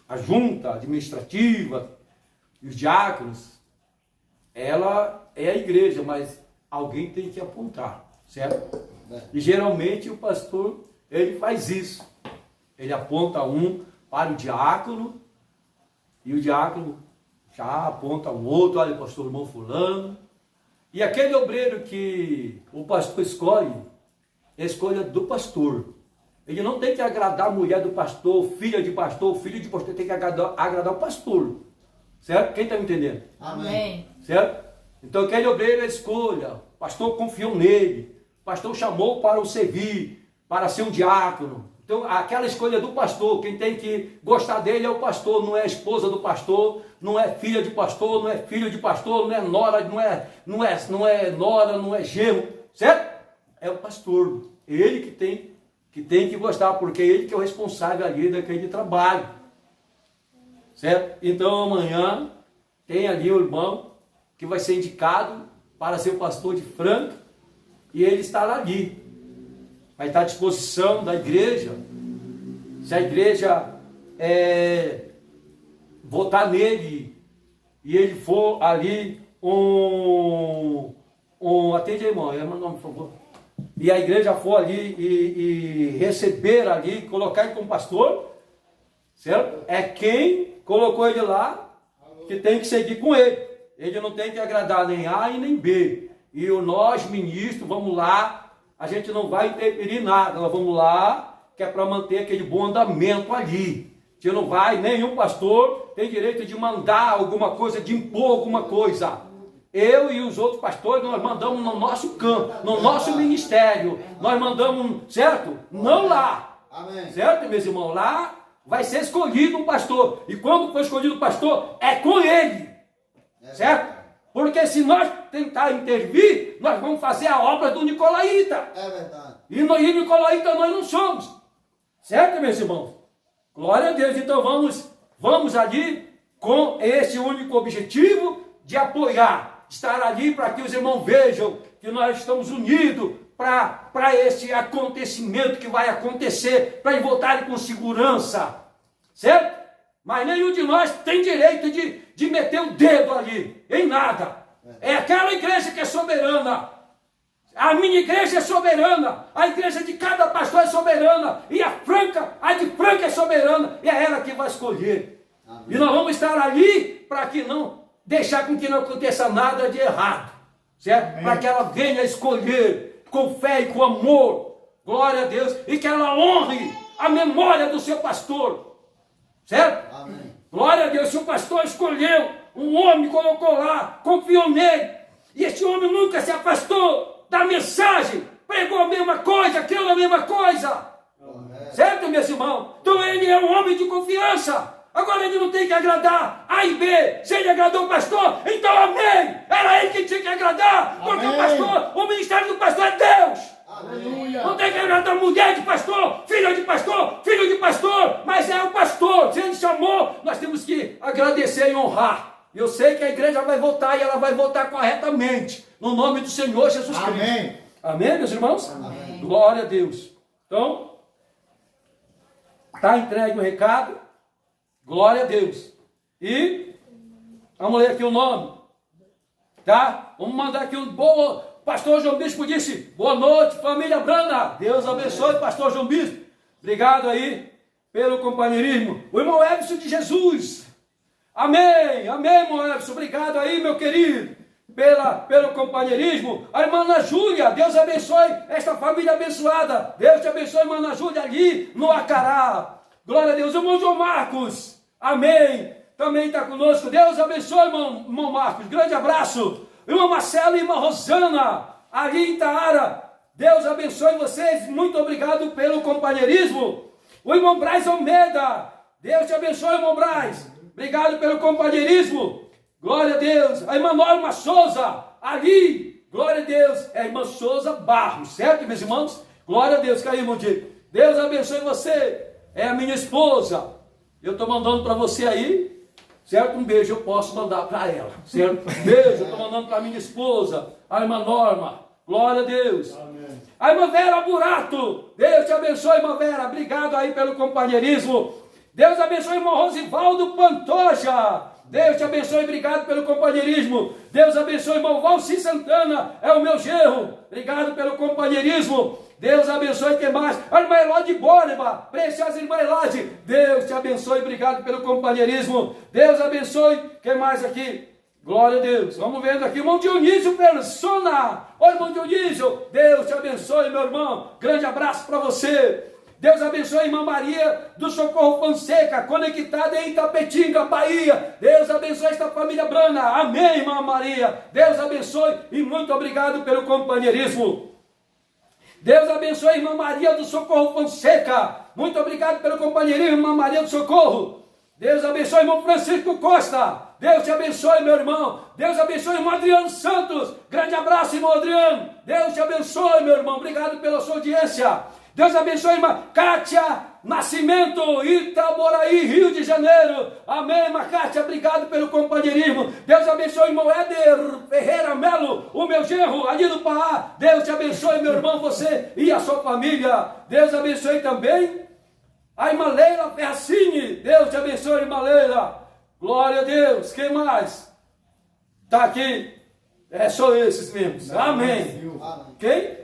S4: a junta administrativa e os diáconos, ela é a igreja, mas alguém tem que apontar, certo? E geralmente o pastor, ele faz isso. Ele aponta um para o diácono e o diácono já aponta o outro, olha, pastor irmão fulano. E aquele obreiro que o pastor escolhe, é a escolha do pastor. Ele não tem que agradar a mulher do pastor, filho de pastor, tem que agradar o pastor. Certo? Quem está me entendendo?
S3: Amém.
S4: Certo? Então aquele obreiro é a escolha. O pastor confiou nele. O pastor chamou para o servir, para ser um diácono. Então aquela escolha do pastor, quem tem que gostar dele é o pastor, não é a esposa do pastor, não é filha de pastor, não é filho de pastor, não é nora, não é nora, não é genro. Certo? É o pastor. Ele que tem que gostar, porque é ele que é o responsável ali daquele trabalho. Certo? Então amanhã tem ali o irmão que vai ser indicado para ser o pastor de Franca e ele estará ali. Vai estar à disposição da igreja. Se a igreja votar nele e ele for ali atende aí, irmão, meu nome, por favor. E a igreja for ali e receber ali, colocar ele como pastor, certo? É quem colocou ele lá que tem que seguir com ele. Ele não tem que agradar nem A e nem B. E nós, ministros, vamos lá, a gente não vai interferir nada, nós vamos lá, que é para manter aquele bom andamento ali. A gente não vai, nenhum pastor tem direito de mandar alguma coisa, de impor alguma coisa. Eu e os outros pastores, nós mandamos no nosso campo, no nosso ministério. Nós mandamos, certo? Não lá.
S2: Amém.
S4: Certo, meus irmãos? Lá vai ser escolhido um pastor. E quando for escolhido um pastor, é com ele. Certo? Porque se nós tentar intervir, nós vamos fazer a obra do Nicolaíta.
S2: É verdade.
S4: E Nicolaíta nós não somos. Certo, meus irmãos? Glória a Deus. Então vamos ali com esse único objetivo de apoiar. Estar ali para que os irmãos vejam que nós estamos unidos para esse acontecimento que vai acontecer, para voltarem com segurança, certo? Mas nenhum de nós tem direito de meter o dedo ali, em nada. É aquela igreja que é soberana. A minha igreja é soberana, a igreja de cada pastor é soberana, e a de Franca é soberana, e é ela que vai escolher. Amém. E nós vamos estar ali para que não deixar com que não aconteça nada de errado, certo? Para que ela venha escolher com fé e com amor, glória a Deus, e que ela honre a memória do seu pastor, certo? Amém. Glória a Deus. Se o pastor escolheu um homem, colocou lá, confiou nele, e esse homem nunca se afastou da mensagem, pregou a mesma coisa, creu na mesma coisa, certo, meus irmãos? Então ele é um homem de confiança. Agora ele não tem que agradar A e B. Se ele agradou o pastor, então amém. Era ele que tinha que agradar. Porque o ministério do pastor é Deus. Amém. Não tem que agradar mulher de pastor, filho de pastor, mas é o pastor. Se ele chamou, nós temos que agradecer e honrar. Eu sei que a igreja vai votar e ela vai votar corretamente. No nome do Senhor Jesus Cristo.
S2: Amém.
S4: Amém, meus irmãos?
S2: Amém.
S4: Glória a Deus. Então, está entregue o recado. Glória a Deus. E Vamos ler aqui o nome. Tá? Vamos mandar aqui um bom... Pastor João Bispo disse, boa noite, família Branda. Deus abençoe, pastor João Bispo. Obrigado aí pelo companheirismo. O irmão Edson de Jesus. Amém, amém, irmão Edson. Obrigado aí, meu querido, pelo companheirismo. A irmã Ana Júlia, Deus abençoe esta família abençoada. Deus te abençoe, irmã Ana Júlia, ali no Acará. Glória a Deus. O irmão João Marcos, amém, também está conosco. Deus abençoe, irmão Marcos. Grande abraço. Irmão Marcelo e irmã Rosana, ali em Itaara. Deus abençoe vocês. Muito obrigado pelo companheirismo. O irmão Braz Almeida, Deus te abençoe, irmão Braz. Obrigado pelo companheirismo. Glória a Deus. A irmã Norma Souza, ali. Glória a Deus. É a irmã Souza Barros, certo, meus irmãos? Glória a Deus. Caiu, irmão Diego. Deus abençoe você. É a minha esposa. Eu estou mandando para você aí, certo? Um beijo eu posso mandar para ela, certo? Um beijo eu estou mandando para a minha esposa, a irmã Norma. Glória a Deus. Amém. A irmã Vera Burato. Deus te abençoe, irmã Vera. Obrigado aí pelo companheirismo. Deus abençoe, irmão Rosivaldo Pantoja. Deus te abençoe, obrigado pelo companheirismo. Deus abençoe, irmão Valci Santana, é o meu genro. Obrigado pelo companheirismo. Deus abençoe, quem mais? A irmã Elode Borba, preciosa irmã Elode. Deus te abençoe, obrigado pelo companheirismo. Deus abençoe, quem mais aqui? Glória a Deus. Vamos vendo aqui, irmão Dionísio Persona. Oi, irmão Dionísio. Deus te abençoe, meu irmão. Grande abraço para você. Deus abençoe a irmã Maria do Socorro Fonseca, conectada em Itapetinga, Bahia. Deus abençoe esta família Brana. Amém, irmã Maria. Deus abençoe e muito obrigado pelo companheirismo. Deus abençoe a irmã Maria do Socorro Fonseca. Muito obrigado pelo companheirismo, irmã Maria do Socorro. Deus abençoe, irmão Francisco Costa. Deus te abençoe, meu irmão. Deus abençoe, irmão Adriano Santos. Grande abraço, irmão Adriano. Deus te abençoe, meu irmão. Obrigado pela sua audiência. Deus abençoe, irmã Kátia Nascimento, Itaboraí, Rio de Janeiro. Amém, irmã Kátia, obrigado pelo companheirismo. Deus abençoe, irmão Éder Ferreira Melo, o meu genro, ali do Pará. Deus te abençoe, meu irmão, você e a sua família. Deus abençoe também a irmã Leila Ferracini. Deus te abençoe, irmã Leila. Glória a Deus. Quem mais? Está aqui. É só esses mesmos. Amém. Quem?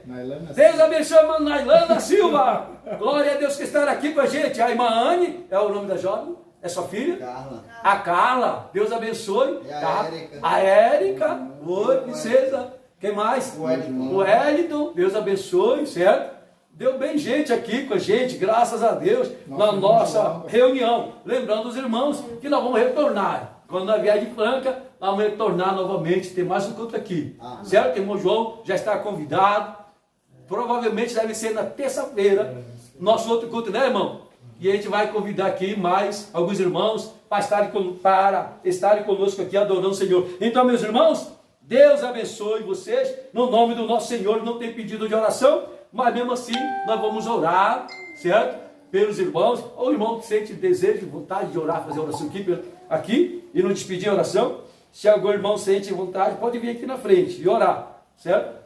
S4: Deus abençoe a irmã Nailana Silva. Glória a Deus que está aqui com a gente. A irmã Anne, é o nome da jovem? É sua filha?
S5: Carla.
S4: A Carla. Deus abençoe.
S5: E a Érica.
S4: A Érica. Oi, princesa. Quem mais? O Wellington. Deus abençoe, certo? Deu bem gente aqui com a gente, graças a Deus, na nossa reunião. Lembrando os irmãos que nós vamos retornar. Quando nós vier de Franca, nós vamos retornar novamente, ter mais um culto aqui. Certo? O irmão João já está convidado. Provavelmente deve ser na terça-feira, nosso outro culto, né, irmão? E a gente vai convidar aqui mais alguns irmãos para estarem conosco aqui adorando o Senhor. Então, meus irmãos, Deus abençoe vocês. No nome do nosso Senhor, não tem pedido de oração, mas mesmo assim nós vamos orar, certo? Pelos irmãos. Ou o irmão que sente desejo, vontade de orar, fazer oração aqui e não despedir a oração. Se algum irmão sente vontade, pode vir aqui na frente e orar, certo?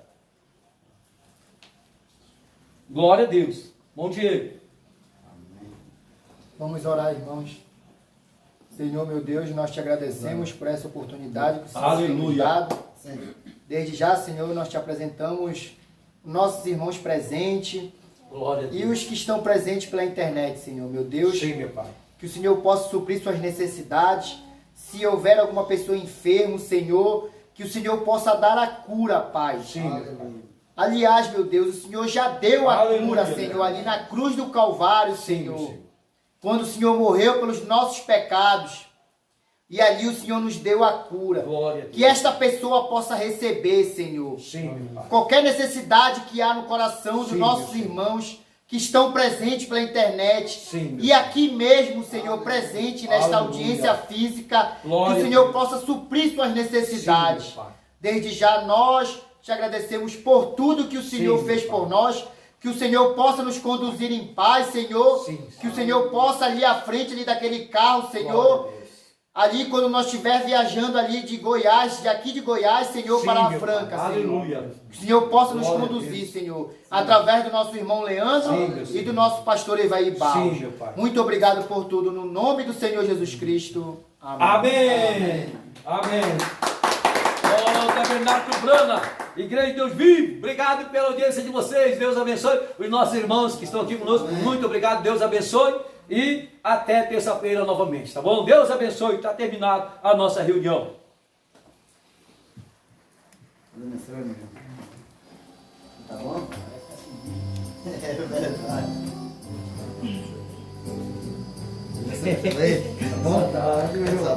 S4: Glória a Deus. Bom dia.
S2: Vamos orar, irmãos. Senhor, meu Deus, nós te agradecemos por essa oportunidade que o Senhor tem nos dado. Desde já, Senhor, nós te apresentamos nossos irmãos presentes e os que estão presentes pela internet, Senhor, meu Deus.
S4: Sim, meu Pai.
S2: Que o Senhor possa suprir suas necessidades. Se houver alguma pessoa enferma, Senhor, que o Senhor possa dar a cura, Pai.
S4: Sim, meu Pai.
S2: Aliás, meu Deus, o Senhor já deu a
S4: Aleluia,
S2: cura, Senhor, ali na cruz do Calvário, Senhor. Quando o Senhor morreu pelos nossos pecados. E ali o Senhor nos deu a cura.
S4: Glória a Deus.
S2: Que esta pessoa possa receber, Senhor.
S4: Sim, meu Pai.
S2: Qualquer necessidade que há no coração dos nossos irmãos que estão presentes pela internet.
S4: Sim,
S2: e aqui mesmo, Senhor, presente nesta audiência física.
S4: Glória
S2: que o Senhor possa suprir suas necessidades.
S4: Sim, meu Pai.
S2: Desde já nós te agradecemos por tudo que o Senhor fez por nós. Que o Senhor possa nos conduzir em paz, Senhor. Que o Senhor possa ali à frente ali daquele carro, Senhor. Ali quando nós estiver viajando ali de Goiás, aqui de Goiás, Senhor, para a Franca, Senhor.
S4: Aleluia.
S2: Que o Senhor possa nos conduzir, Senhor. Através do nosso irmão Leandro e do nosso pastor Evaí Barros. Muito obrigado por tudo. No nome do Senhor Jesus Cristo. Amém.
S4: Amém. Amém. Oh, Tabernáculo Brana, Igreja de Deus vivo, obrigado pela audiência de vocês, Deus abençoe os nossos irmãos que estão aqui conosco, muito obrigado, Deus abençoe e até terça-feira novamente, tá bom? Deus abençoe, está terminado a nossa reunião.
S2: Tá bom? É verdade. Tá bom?